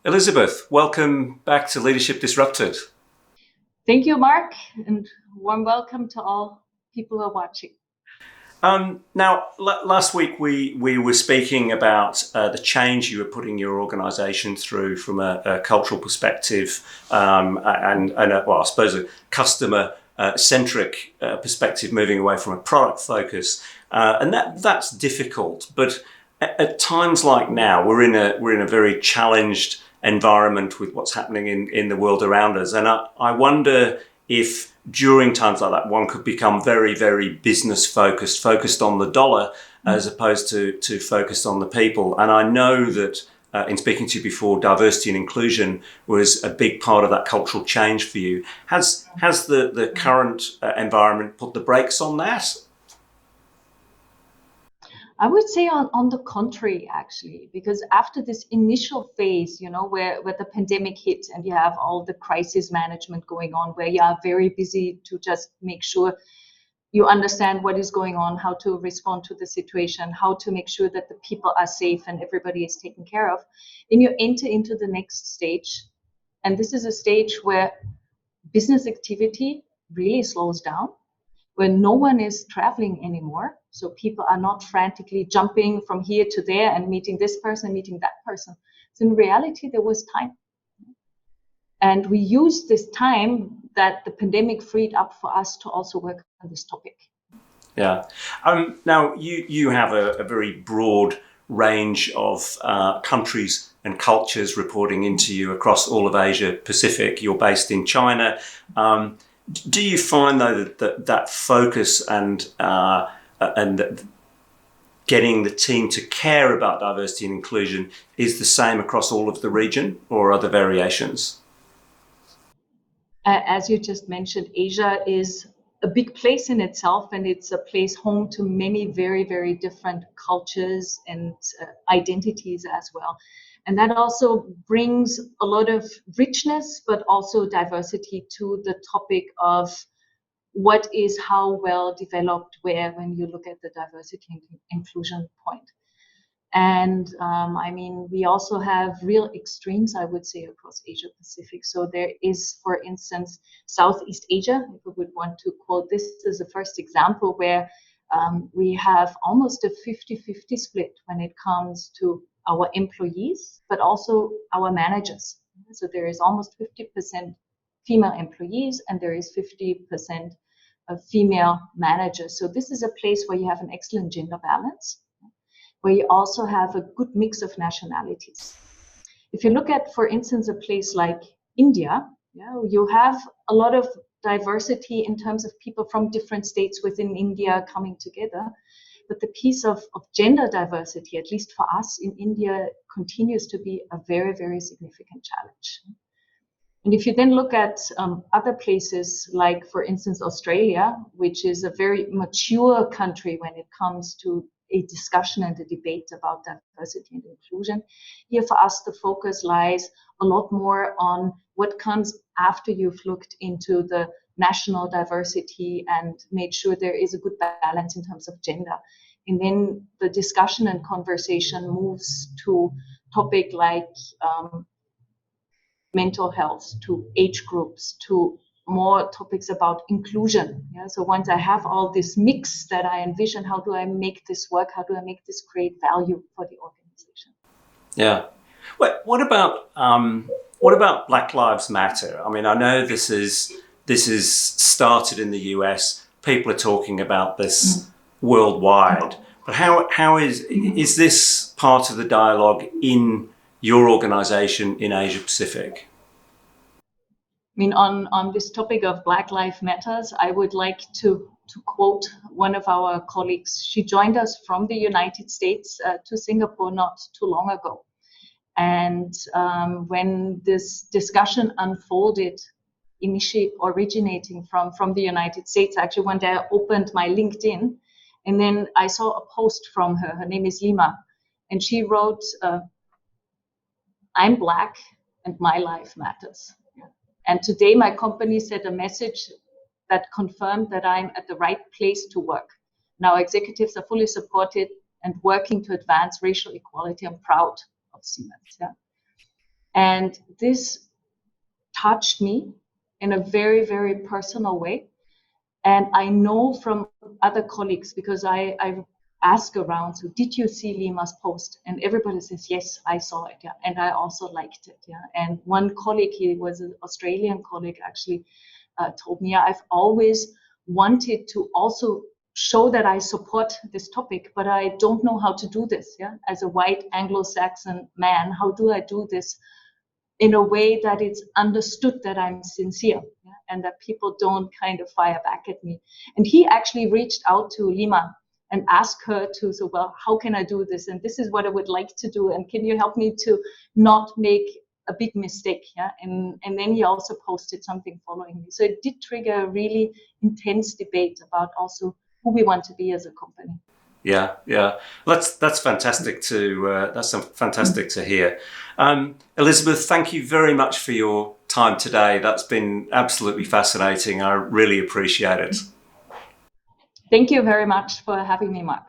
Elisabeth, welcome back to Leadership Disrupted. Thank you, Mark, and warm welcome to all people who are watching. Now, last week we were speaking about the change you were putting your organisation through from a cultural perspective and I suppose a customer-centric perspective, moving away from a product focus, and that's difficult. But at times like now, we're in a very challenged environment with what's happening in the world around us, and I wonder if during times like that, one could become very, very business focused on the dollar as opposed to focused on the people. And I know that in speaking to you before, diversity and inclusion was a big part of that cultural change for you. Has the current environment put the brakes on that? I would say on the contrary, actually, because after this initial phase, where the pandemic hit and you have all the crisis management going on, where you are very busy to just make sure you understand what is going on, how to respond to the situation, how to make sure that the people are safe and everybody is taken care of, then you enter into the next stage. And this is a stage where business activity really slows down, where no one is traveling anymore. So people are not frantically jumping from here to there and meeting this person, meeting that person. So in reality, there was time. And we used this time that the pandemic freed up for us to also work on this topic. Yeah. Now, you have a very broad range of countries and cultures reporting into you across all of Asia Pacific. You're based in China. Do you find, though, that focus and getting the team to care about diversity and inclusion is the same across all of the region, or are there variations? As you just mentioned, Asia is a big place in itself, and it's a place home to many very, very different cultures and identities as well. And that also brings a lot of richness, but also diversity to the topic of what is how well developed where when you look at the diversity and inclusion point. And we also have real extremes, I would say, across Asia Pacific. So there is, for instance, Southeast Asia, if we would want to quote this as the first example, where we have almost a 50-50 split when it comes to our employees, but also our managers. So there is almost 50% female employees and there is 50% of female managers. So this is a place where you have an excellent gender balance, where you also have a good mix of nationalities. If you look at, for instance, a place like India, you have a lot of diversity in terms of people from different states within India coming together. But the piece of gender diversity, at least for us in India, continues to be a very, very significant challenge. And if you then look at other places, like, for instance, Australia, which is a very mature country when it comes to a discussion and a debate about diversity and inclusion, here for us the focus lies a lot more on what comes after you've looked into the national diversity and made sure there is a good balance in terms of gender. And then the discussion and conversation moves to topic like mental health, to age groups, to more topics about inclusion. So once I have all this mix that I envision, how do I make this work? How do I make this create value for the organization? Yeah. What about Black Lives Matter? I mean, I know this is started in the US. People are talking about this worldwide. But how is this part of the dialogue in your organization in Asia Pacific? I mean, on this topic of Black Lives Matters, I would like to quote one of our colleagues. She joined us from the United States to Singapore not too long ago. And when this discussion unfolded, originating from the United States, actually one day I opened my LinkedIn and then I saw a post from her. Her name is Lima. And she wrote, "I'm Black and my life matters. And today my company sent a message that confirmed that I'm at the right place to work. Now executives are fully supported and working to advance racial equality. I'm proud of Siemens." Yeah. And this touched me in a very, very personal way. And I know from other colleagues, because I ask around, so did you see Lima's post? And everybody says, yes, I saw it. Yeah. And I also liked it. Yeah. And one colleague, he was an Australian colleague, actually told me, yeah, I've always wanted to also show that I support this topic, but I don't know how to do this. Yeah. As a white Anglo-Saxon man, how do I do this in a way that it's understood that I'm sincere, yeah, and that people don't kind of fire back at me? And he actually reached out to Lima and asked her to, so, well, how can I do this? And this is what I would like to do. And can you help me to not make a big mistake? Yeah. And then he also posted something following me. So it did trigger a really intense debate about also who we want to be as a company. Yeah, yeah, that's fantastic to hear. Elisabeth, thank you very much for your time today. That's been absolutely fascinating. I really appreciate it. Thank you very much for having me, Mark.